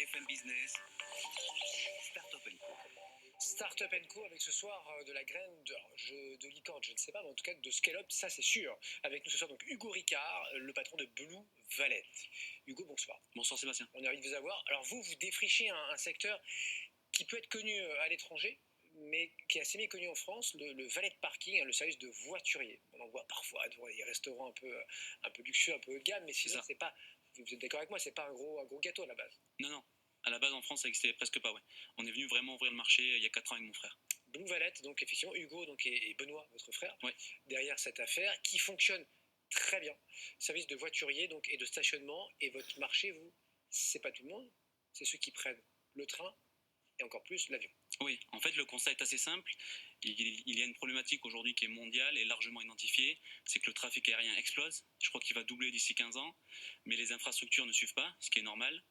BFM Business, Startup Co. Startup Co avec ce soir de la graine de licorne, je ne sais pas, mais en tout cas de scale-up, ça c'est sûr. Avec nous ce soir donc Hugo Ricard, le patron de Blue Valette. Hugo, bonsoir. Bonsoir Sébastien. On est ravi de vous avoir. Alors vous défrichez un secteur qui peut être connu à l'étranger, mais qui est assez méconnu en France, le valet parking, le service de voiturier. On en voit parfois devant les restaurants un peu luxueux, un peu haut de gamme, mais sinon c'est pas, vous êtes d'accord avec moi, c'est pas un gros gâteau à la base. Non. À la base en France ça n'existait presque pas, ouais. On est venu vraiment ouvrir le marché il y a 4 ans avec mon frère. Blue Valette, donc effectivement Hugo donc, et Benoît, votre frère, ouais. Derrière cette affaire qui fonctionne très bien. Service de voiturier donc, et de stationnement, et votre marché, vous, c'est pas tout le monde, c'est ceux qui prennent le train et encore plus l'avion. Oui, en fait le constat est assez simple. Il y a une problématique aujourd'hui qui est mondiale et largement identifiée, c'est que le trafic aérien explose. Je crois qu'il va doubler d'ici 15 ans, mais les infrastructures ne suivent pas, ce qui est normal.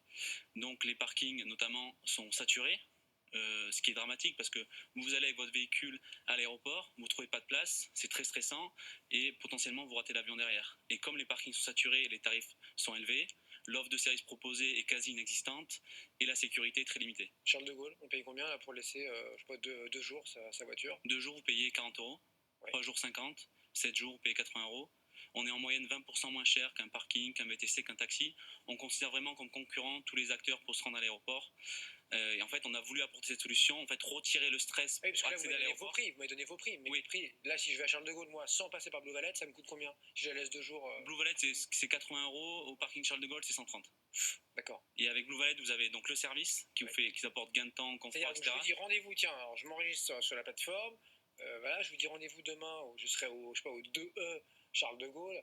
Donc les parkings notamment sont saturés, ce qui est dramatique parce que vous allez avec votre véhicule à l'aéroport, vous ne trouvez pas de place, c'est très stressant et potentiellement vous ratez l'avion derrière. Et comme les parkings sont saturés et les tarifs sont élevés, l'offre de services proposée est quasi inexistante et la sécurité est très limitée. Charles de Gaulle, on paye combien là, pour laisser je sais pas, deux jours sa voiture? 2 jours vous payez 40 €, 3 jours 50, 7 jours vous payez 80 €. On est en moyenne 20% moins cher qu'un parking, qu'un VTC, qu'un taxi. On considère vraiment comme concurrent tous les acteurs pour se rendre à l'aéroport. Et en fait, on a voulu apporter cette solution, en fait, retirer le stress pour accéder à l'aéroport. Vous m'avez donné vos prix, mais oui. Les prix, là, si je vais à Charles de Gaulle, moi, sans passer par Blue Valette, ça me coûte combien si je la laisse 2 jours Blue Valette, c'est 80 €, au parking Charles de Gaulle, c'est 130. D'accord. Et avec Blue Valette, vous avez donc le service qui vous apporte gain de temps, confort, etc. Je vous dis rendez-vous, tiens, alors je m'enregistre sur la plateforme, voilà, je vous dis rendez-vous demain, je serai au 2E Charles de Gaulle,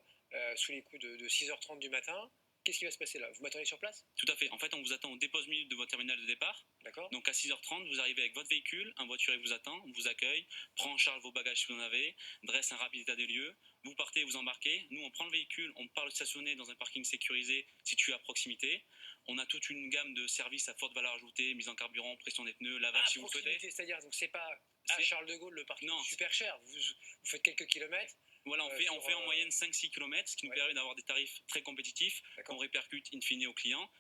sous les coups de 6h30 du matin. Qu'est-ce qui va se passer là? Vous m'attendez sur place? Tout à fait. En fait, on vous attend au dépose minute de votre terminal de départ. D'accord. Donc à 6h30, vous arrivez avec votre véhicule, un voiturier vous attend, vous accueille, prend en charge vos bagages si vous en avez, dresse un rapide état des lieux. Vous partez, vous embarquez. Nous, on prend le véhicule, on part le stationner dans un parking sécurisé situé à proximité. On a toute une gamme de services à forte valeur ajoutée, mise en carburant, pression des pneus, lavage si vous le souhaitez. C'est-à-dire, donc c'est pas à Charles de Gaulle le parking super cher. Vous faites quelques kilomètres. Voilà, on fait en moyenne 5-6 km, ce qui nous permet d'avoir des tarifs très compétitifs qu'on répercute in fine aux clients,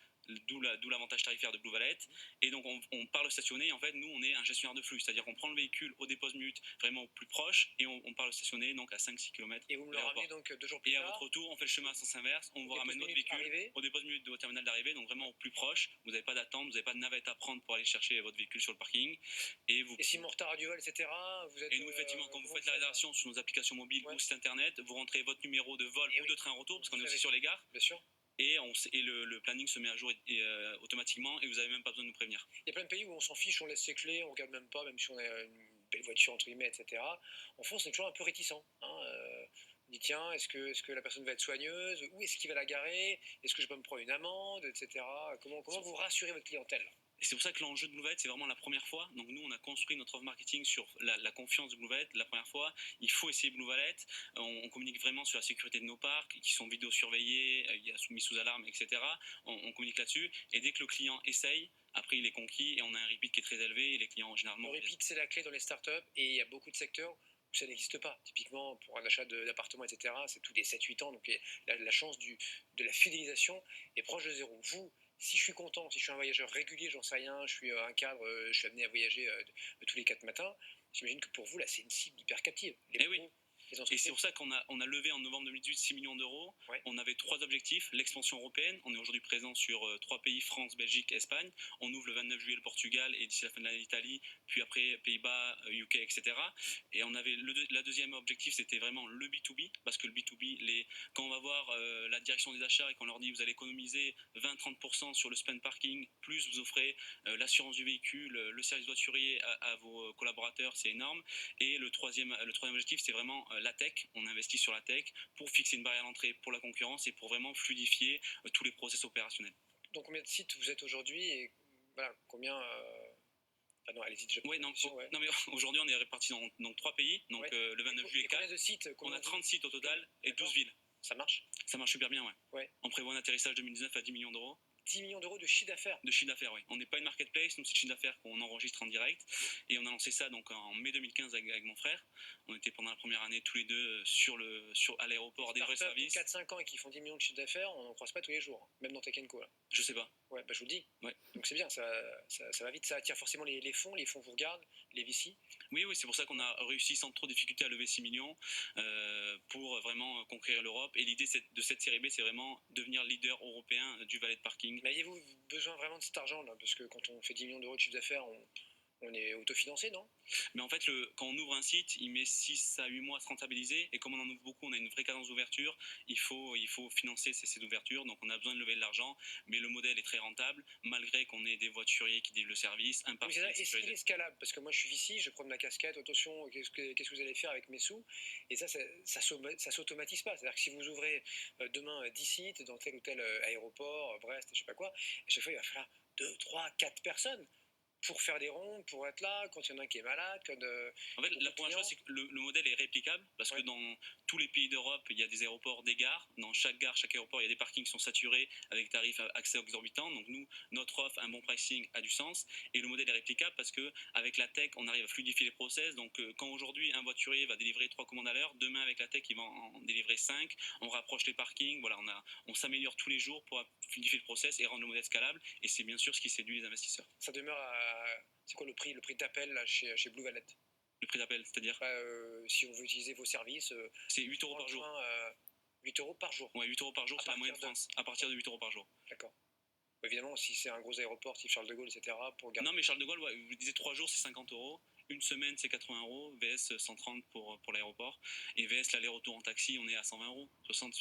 d'où l'avantage tarifaire de Blue Valette. Et donc on part le stationner, en fait nous on est un gestionnaire de flux, c'est-à-dire qu'on prend le véhicule au dépose minute vraiment au plus proche et on part le stationner donc à 5-6 km. Et vous me le ramenez donc 2 jours plus tard. Et à votre retour, on fait le chemin à sens inverse, on vous ramène votre véhicule au dépose minute de votre terminal d'arrivée, donc vraiment au plus proche. Vous n'avez pas d'attente, vous n'avez pas de navette à prendre pour aller chercher votre véhicule sur le parking. Et si mon retard du vol, etc. Et nous effectivement, quand vous faites la réservation sur nos applications mobiles ou site internet, vous rentrez votre numéro de vol ou de train retour, parce qu'on est aussi sur les gares. Bien sûr. Et le planning se met à jour automatiquement et vous n'avez même pas besoin de nous prévenir. Il y a plein de pays où on s'en fiche, on laisse ses clés, on regarde même pas, même si on a une belle voiture entre guillemets, etc. En France, on est toujours un peu réticent. On dit tiens, est-ce que la personne va être soigneuse? Où est-ce qu'il va la garer? Est-ce que je peux me prendre une amende, etc. Comment vous rassurez votre clientèle? Et c'est pour ça que l'enjeu de Blue Valette, c'est vraiment la première fois. Donc nous, on a construit notre offre marketing sur la confiance de Blue Valette. La première fois, il faut essayer Blue Valette. On communique vraiment sur la sécurité de nos parcs, qui sont vidéosurveillés, mis sous alarme, etc. On communique là-dessus. Et dès que le client essaye, après il est conquis et on a un repeat qui est très élevé. Et les clients, généralement... Le repeat, c'est la clé dans les startups et il y a beaucoup de secteurs où ça n'existe pas. Typiquement, pour un achat d'appartement, etc., c'est tous les 7-8 ans. Donc la chance de la fidélisation est proche de zéro. Vous, si je suis content, si je suis un voyageur régulier, j'en sais rien, je suis un cadre, je suis amené à voyager tous les 4 matins, j'imagine que pour vous, là, c'est une cible hyper captive. Et c'est pour ça qu'on a levé en novembre 2018 6 millions d'euros. Ouais. On avait 3 objectifs. L'expansion européenne. On est aujourd'hui présent sur 3 pays, France, Belgique, Espagne. On ouvre le 29 juillet le Portugal et d'ici la fin de l'année l'Italie. Puis après Pays-Bas, UK, etc. Et on avait la deuxième objectif, c'était vraiment le B2B. Parce que le B2B, quand on va voir la direction des achats et qu'on leur dit vous allez économiser 20-30% sur le spend parking, plus vous offrez l'assurance du véhicule, le service voiturier à vos collaborateurs, c'est énorme. Et le troisième objectif, c'est vraiment la tech. On investit sur la tech pour fixer une barrière d'entrée pour la concurrence et pour vraiment fluidifier tous les process opérationnels. Donc combien de sites vous êtes aujourd'hui et voilà, combien non, allez-y déjà. Ouais, non, mais aujourd'hui on est répartis dans 3 pays. Donc le 29 juillet 4. Combien de sites? On a 30 sites au total et 12 villes. Ça marche? Ça marche super bien, ouais. On prévoit un atterrissage 2019 à 10 millions d'euros. 10 millions d'euros de chiffre d'affaires? De chiffre d'affaires, oui. On n'est pas une marketplace, nous c'est le chiffre d'affaires qu'on enregistre en direct. Et on a lancé ça donc en mai 2015 avec mon frère. On était pendant la première année tous les deux à l'aéroport des vrais services. 4-5 ans et qui font 10 millions de chiffre d'affaires, on n'en croise pas tous les jours, même dans Tech & Co. Là. Je sais pas. Ouais, bah, je vous le dis. Ouais. Donc c'est bien, ça va vite, ça attire forcément les fonds vous regardent, les VC. Oui, c'est pour ça qu'on a réussi sans trop de difficulté à lever 6 millions pour vraiment conquérir l'Europe. Et l'idée de cette série B, c'est vraiment devenir leader européen du valet de parking. Mais avez-vous besoin vraiment de cet argent là? Parce que quand on fait 10 millions d'euros de chiffre d'affaires, on est autofinancé, non? Mais en fait, quand on ouvre un site, il met 6 à 8 mois à se rentabiliser. Et comme on en ouvre beaucoup, on a une vraie cadence d'ouverture. Il faut financer ces ouvertures. Donc on a besoin de lever de l'argent. Mais le modèle est très rentable, malgré qu'on ait des voituriers qui délivrent le service, un parking sécurisé. Est-ce qu'il est scalable? Parce que moi je suis ici, je prends de ma casquette, attention, qu'est-ce que vous allez faire avec mes sous? Et ça s'automatise pas. C'est-à-dire que si vous ouvrez demain 10 sites dans tel ou tel aéroport, Brest, je sais pas quoi, à chaque fois il va falloir 2, 3, 4 personnes pour faire des ronds, pour être là, quand il y en a un qui est malade. En fait, la première chose, c'est que le modèle est réplicable, parce que dans tous les pays d'Europe, il y a des aéroports, des gares. Dans chaque gare, chaque aéroport, il y a des parkings qui sont saturés avec des tarifs accès exorbitants. Donc nous, notre offre, un bon pricing a du sens. Et le modèle est réplicable parce qu'avec la tech, on arrive à fluidifier les process. Donc quand aujourd'hui, un voiturier va délivrer 3 commandes à l'heure, demain, avec la tech, il va en délivrer 5. On rapproche les parkings. Voilà, on s'améliore tous les jours pour fluidifier le process et rendre le modèle scalable. Et c'est bien sûr ce qui séduit les investisseurs. Ça demeure à... C'est quoi le prix d'appel là, chez Blue Valet? Le prix d'appel, c'est-à-dire si on veut utiliser vos services, c'est 8 euros par jour. 8 euros par jour. Ouais, 8 euros par jour, c'est la moyenne de France. À partir de 8 euros par jour. D'accord. Évidemment, si c'est un gros aéroport, type Charles de Gaulle, etc. Pour garder... Non, mais Charles de Gaulle, vous disiez 3 jours, c'est 50 euros. Une semaine, c'est 80 euros. VS, 130 pour l'aéroport. Et VS, l'aller-retour en taxi, on est à 120 euros. 60.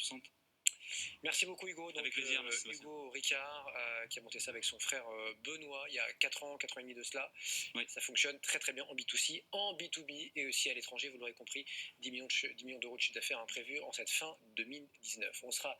Merci beaucoup Hugo. Donc, avec plaisir, merci Hugo Ricard qui a monté ça avec son frère Benoît il y a 4 ans et demi de cela. Oui. Ça fonctionne très très bien en B2C, en B2B et aussi à l'étranger, vous l'aurez compris, 10 millions d'euros de chiffre d'affaires imprévus en cette fin 2019. On sera